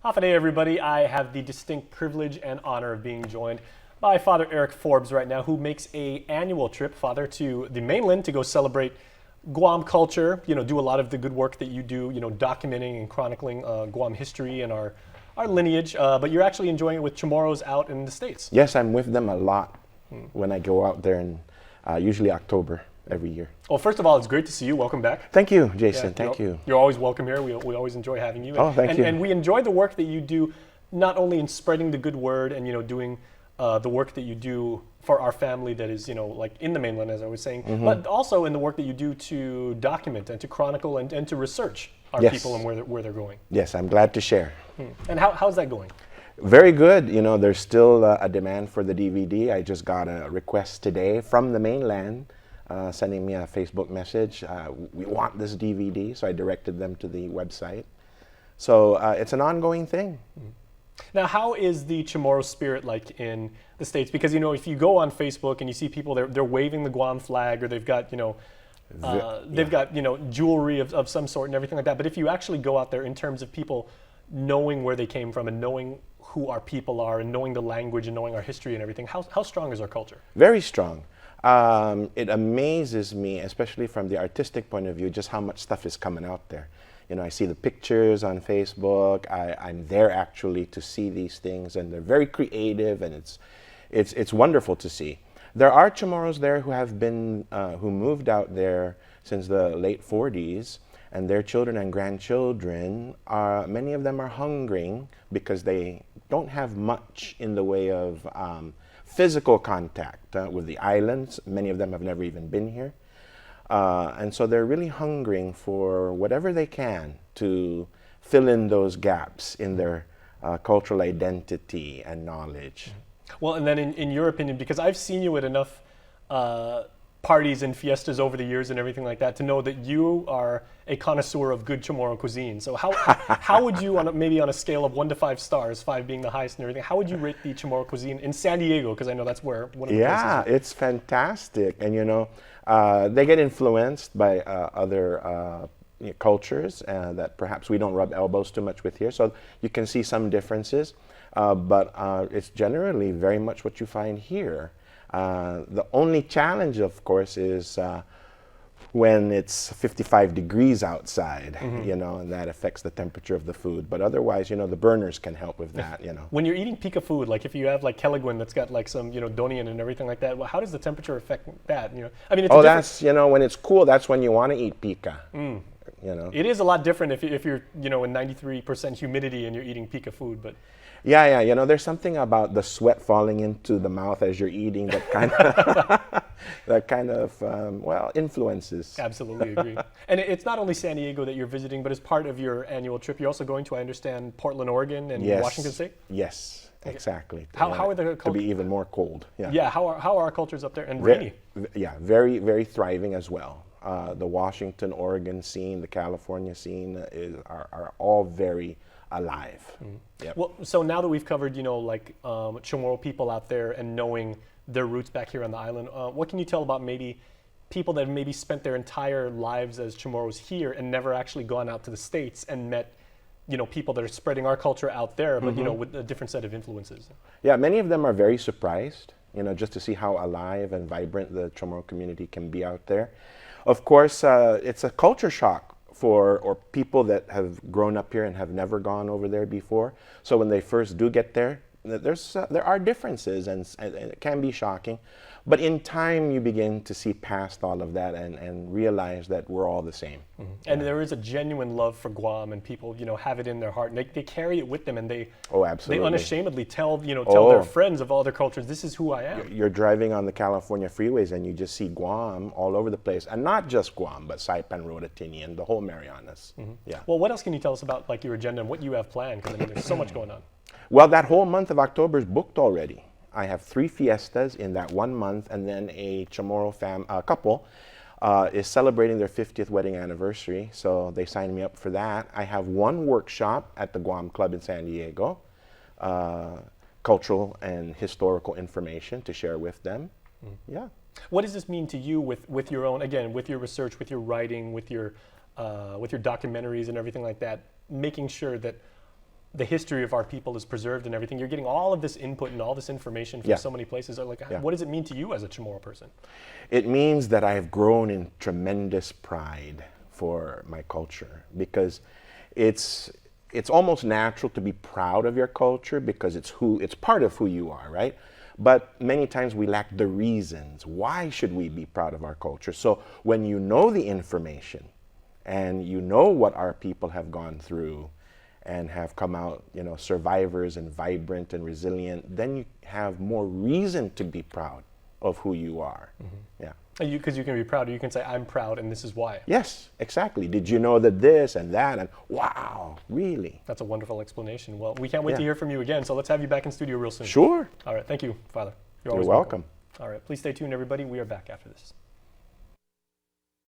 Hafide, everybody. I have the distinct privilege and honor of being joined by Father Eric Forbes right now, who makes a annual trip, Father, to the mainland to go celebrate Guam culture, do a lot of the good work that you do, documenting and chronicling Guam history and our lineage, but you're actually enjoying it with Chamorros out in the States. Yes, I'm with them a lot when I go out there in usually October every year. Well, first of all, it's great to see you. Welcome back. Thank you, Jason. Thank you. You're always welcome here. We always enjoy having you. Thank you. And we enjoy the work that you do, not only in spreading the good word and, doing the work that you do for our family that is, like in the mainland, as I was saying, but also in the work that you do to document and to chronicle and to research our people and where they're going. Yes, I'm glad to share. And how's that going? Very good. There's still a demand for the DVD. I just got a request today from the mainland sending me a Facebook message. We want this DVD, so I directed them to the website. So it's an ongoing thing. Now, how is the Chamorro spirit like in the States? Because, if you go on Facebook and you see people, they're waving the Guam flag, or they've got, got, jewelry of some sort and everything like that. But if you actually go out there in terms of people knowing where they came from and knowing who our people are and knowing the language and knowing our history and everything, how strong is our culture? Very strong. It amazes me, especially from the artistic point of view, just how much stuff is coming out there. I see the pictures on Facebook. I'm there actually to see these things, and they're very creative, and it's wonderful to see. There are Chamorros there who have been who moved out there since the late 40s, and their children and grandchildren many of them are hungering because they don't have much in the way of physical contact with the islands. Many of them have never even been here. And so they're really hungering for whatever they can to fill in those gaps in their cultural identity and knowledge. Well, and then in your opinion, because I've seen you at enough parties and fiestas over the years and everything like that to know that you are a connoisseur of good Chamorro cuisine. So how would you, maybe on a scale of 1 to 5 stars, 5 being the highest and everything, how would you rate the Chamorro cuisine in San Diego? Because I know that's where one of the places. Yeah, it's fantastic. And they get influenced by other cultures that perhaps we don't rub elbows too much with here. So you can see some differences, but it's generally very much what you find here. The only challenge, of course, is when it's 55 degrees outside, and that affects the temperature of the food. But otherwise, the burners can help with that, When you're eating pica food, like if you have like Kelaguen that's got like some, donian and everything like that, well, how does the temperature affect that? I mean, it's that's, when it's cool, that's when you want to eat pica. It is a lot different if you're, in 93% humidity and you're eating pica food, but. Yeah, there's something about the sweat falling into the mouth as you're eating that kind of, influences. Absolutely agree. And it's not only San Diego that you're visiting, but as part of your annual trip, you're also going to, I understand, Portland, Oregon, and Washington State? Yes, exactly. How are the cultures? To be even more cold. Yeah, how are our cultures up there? And rainy? Very, very thriving as well. The Washington, Oregon scene, the California scene are all very alive. Yep. Well, so now that we've covered, Chamorro people out there and knowing their roots back here on the island, what can you tell about maybe people that have maybe spent their entire lives as Chamorros here and never actually gone out to the States and met, people that are spreading our culture out there, but, with a different set of influences? Yeah, many of them are very surprised, just to see how alive and vibrant the Chamorro community can be out there. Of course, it's a culture shock for people that have grown up here and have never gone over there before. So when they first do get there, there are differences and it can be shocking. But in time, you begin to see past all of that and realize that we're all the same. And there is a genuine love for Guam, and people, have it in their heart. And they carry it with them, and they unashamedly tell their friends of all their cultures, this is who I am. You're driving on the California freeways, and you just see Guam all over the place. And not just Guam, but Saipan, Rototinian, the whole Marianas. Yeah. Well, what else can you tell us about like your agenda and what you have planned? Because there's so much going on. Well, that whole month of October is booked already. I have 3 fiestas in that 1 month, and then a Chamorro couple is celebrating their 50th wedding anniversary, so they signed me up for that. I have 1 workshop at the Guam Club in San Diego, cultural and historical information to share with them. Yeah. What does this mean to you with your own, again, with your research, with your writing, with your documentaries and everything like that, making sure that the history of our people is preserved and everything. You're getting all of this input and all this information from Yeah. so many places. Like, Yeah. what does it mean to you as a Chamorro person? It means that I've grown in tremendous pride for my culture, because it's almost natural to be proud of your culture because it's part of who you are, right? But many times we lack the reasons. Why should we be proud of our culture? So when you know the information and you know what our people have gone through and have come out, you know, survivors and vibrant and resilient, then you have more reason to be proud of who you are. Mm-hmm. Yeah. Because you can be proud, or you can say, I'm proud and this is why. Yes, exactly. Did you know that this and that, and wow, really? That's a wonderful explanation. Well, we can't wait Yeah. to hear from you again, so let's have you back in studio real soon. Sure. All right, thank you, Father. You're always welcome. All right, please stay tuned, everybody. We are back after this.